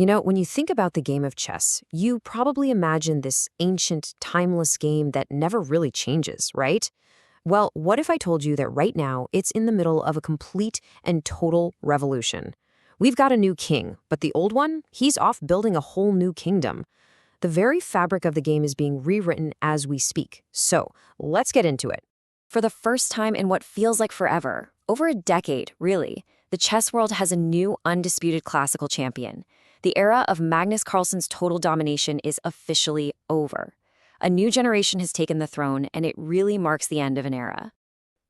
When you think about the game of chess, you probably imagine this ancient, timeless game that never really changes, right? Well, what if I told you that right now it's in the middle of a complete and total revolution? We've got a new king, but the old one, he's off building a whole new kingdom. The very fabric of the game is being rewritten as we speak. So, let's get into it. For the first time in what feels like forever, over a decade, really, the chess world has a new undisputed classical champion. The era of Magnus Carlsen's total domination is officially over. A new generation has taken the throne, and it really marks the end of an era.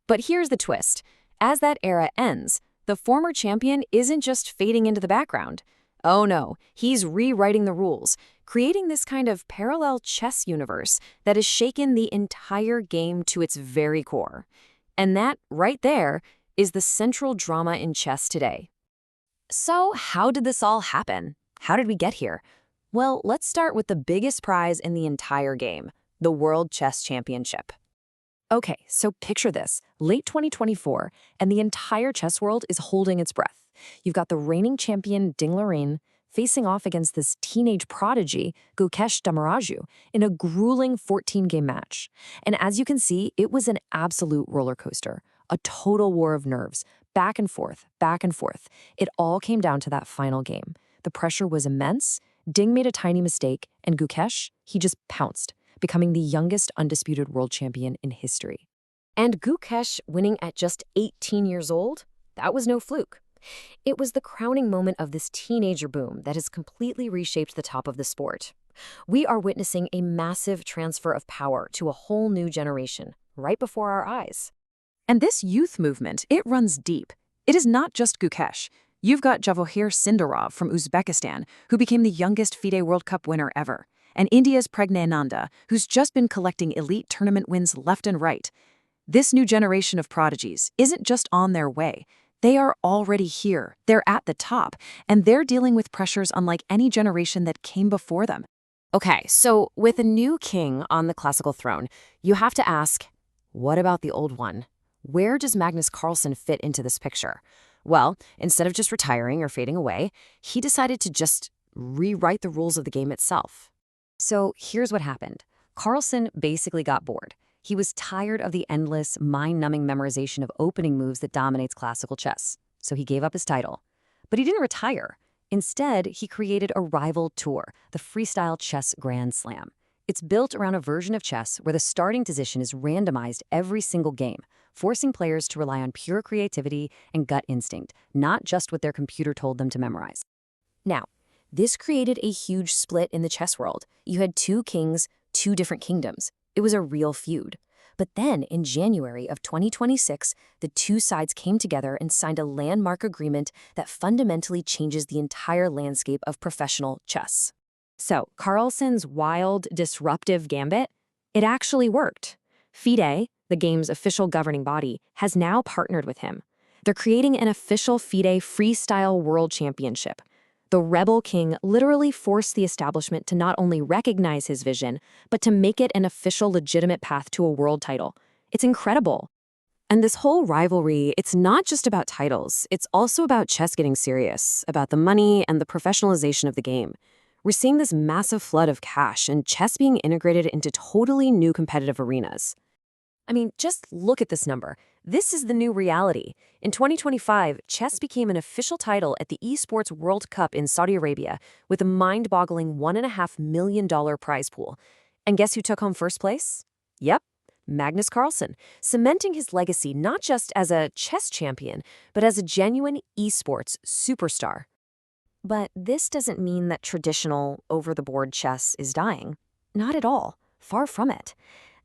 But here's the twist. As that era ends, the former champion isn't just fading into the background. Oh no, he's rewriting the rules, creating this kind of parallel chess universe that has shaken the entire game to its very core. And that, right there, is the central drama in chess today. So, how did this all happen? How did we get here? Well, let's start with the biggest prize in the entire game, the World Chess Championship. Okay, so picture this, late 2024, and the entire chess world is holding its breath. You've got the reigning champion Ding Liren facing off against this teenage prodigy, Gukesh Damaraju, in a grueling 14-game match. And as you can see, it was an absolute roller coaster, a total war of nerves, back and forth, back and forth. It all came down to that final game. The pressure was immense. Ding made a tiny mistake, and Gukesh, he just pounced, becoming the youngest undisputed world champion in history. And Gukesh winning at just 18 years old? That was no fluke. It was the crowning moment of this teenager boom that has completely reshaped the top of the sport. We are witnessing a massive transfer of power to a whole new generation, right before our eyes. And this youth movement, it runs deep. It is not just Gukesh. You've got Javohir Sindarov from Uzbekistan, who became the youngest FIDE World Cup winner ever, and India's Praggnanandhaa, who's just been collecting elite tournament wins left and right. This new generation of prodigies isn't just on their way. They are already here, they're at the top, and they're dealing with pressures unlike any generation that came before them. Okay, so with a new king on the classical throne, you have to ask, what about the old one? Where does Magnus Carlsen fit into this picture? Well, instead of just retiring or fading away, he decided to just rewrite the rules of the game itself. So here's what happened. Carlsen basically got bored. He was tired of the endless, mind-numbing memorization of opening moves that dominates classical chess. So he gave up his title. But he didn't retire. Instead, he created a rival tour, the Freestyle Chess Grand Slam. It's built around a version of chess where the starting position is randomized every single game, forcing players to rely on pure creativity and gut instinct, not just what their computer told them to memorize. Now, this created a huge split in the chess world. You had two kings, two different kingdoms. It was a real feud. But then, in January of 2026, the two sides came together and signed a landmark agreement that fundamentally changes the entire landscape of professional chess. So, Carlsen's wild, disruptive gambit, it actually worked. FIDE, the game's official governing body, has now partnered with him. They're creating an official FIDE Freestyle World Championship. The rebel king literally forced the establishment to not only recognize his vision, but to make it an official legitimate path to a world title. It's incredible. And this whole rivalry, it's not just about titles. It's also about chess getting serious, about the money and the professionalization of the game. We're seeing this massive flood of cash and chess being integrated into totally new competitive arenas. I mean, just look at this number. This is the new reality. In 2025, chess became an official title at the Esports World Cup in Saudi Arabia with a mind-boggling $1.5 million prize pool. And guess who took home first place? Yep, Magnus Carlsen, cementing his legacy not just as a chess champion, but as a genuine esports superstar. But this doesn't mean that traditional, over-the-board chess is dying. Not at all. Far from it.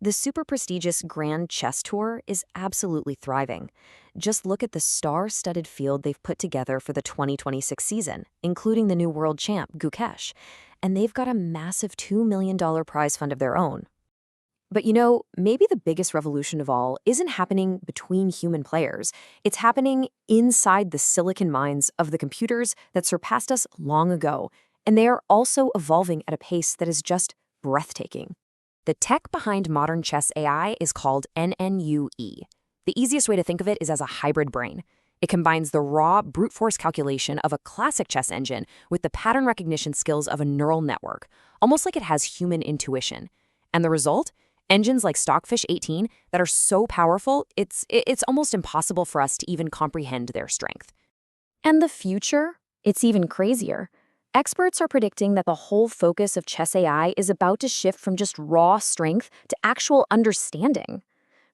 The super prestigious Grand Chess Tour is absolutely thriving. Just look at the star-studded field they've put together for the 2026 season, including the new world champ, Gukesh. And they've got a massive $2 million prize fund of their own. But maybe the biggest revolution of all isn't happening between human players. It's happening inside the silicon minds of the computers that surpassed us long ago. And they are also evolving at a pace that is just breathtaking. The tech behind modern chess AI is called NNUE. The easiest way to think of it is as a hybrid brain. It combines the raw, brute force calculation of a classic chess engine with the pattern recognition skills of a neural network, almost like it has human intuition. And the result? Engines like Stockfish 18 that are so powerful, it's almost impossible for us to even comprehend their strength. And the future? It's even crazier. Experts are predicting that the whole focus of chess AI is about to shift from just raw strength to actual understanding.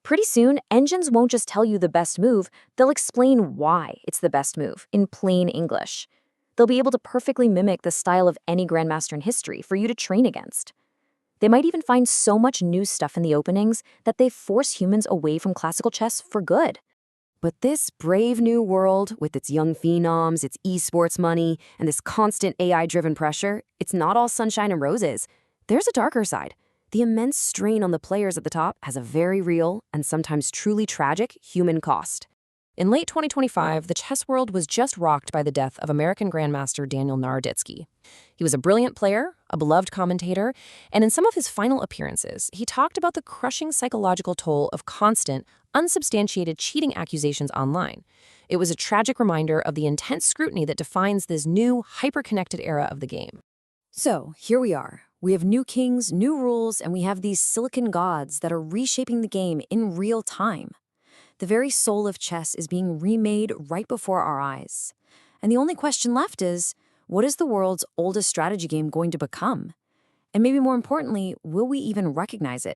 Pretty soon, engines won't just tell you the best move, they'll explain why it's the best move in plain English. They'll be able to perfectly mimic the style of any grandmaster in history for you to train against. They might even find so much new stuff in the openings that they force humans away from classical chess for good. But this brave new world, with its young phenoms, its esports money, and this constant AI-driven pressure, it's not all sunshine and roses. There's a darker side. The immense strain on the players at the top has a very real, and sometimes truly tragic, human cost. In late 2025, the chess world was just rocked by the death of American Grandmaster Daniel Naroditsky. He was a brilliant player, a beloved commentator, and in some of his final appearances, he talked about the crushing psychological toll of constant, unsubstantiated cheating accusations online. It was a tragic reminder of the intense scrutiny that defines this new, hyper-connected era of the game. So, here we are. We have new kings, new rules, and we have these silicon gods that are reshaping the game in real time. The very soul of chess is being remade right before our eyes. And the only question left is, what is the world's oldest strategy game going to become? And maybe more importantly, will we even recognize it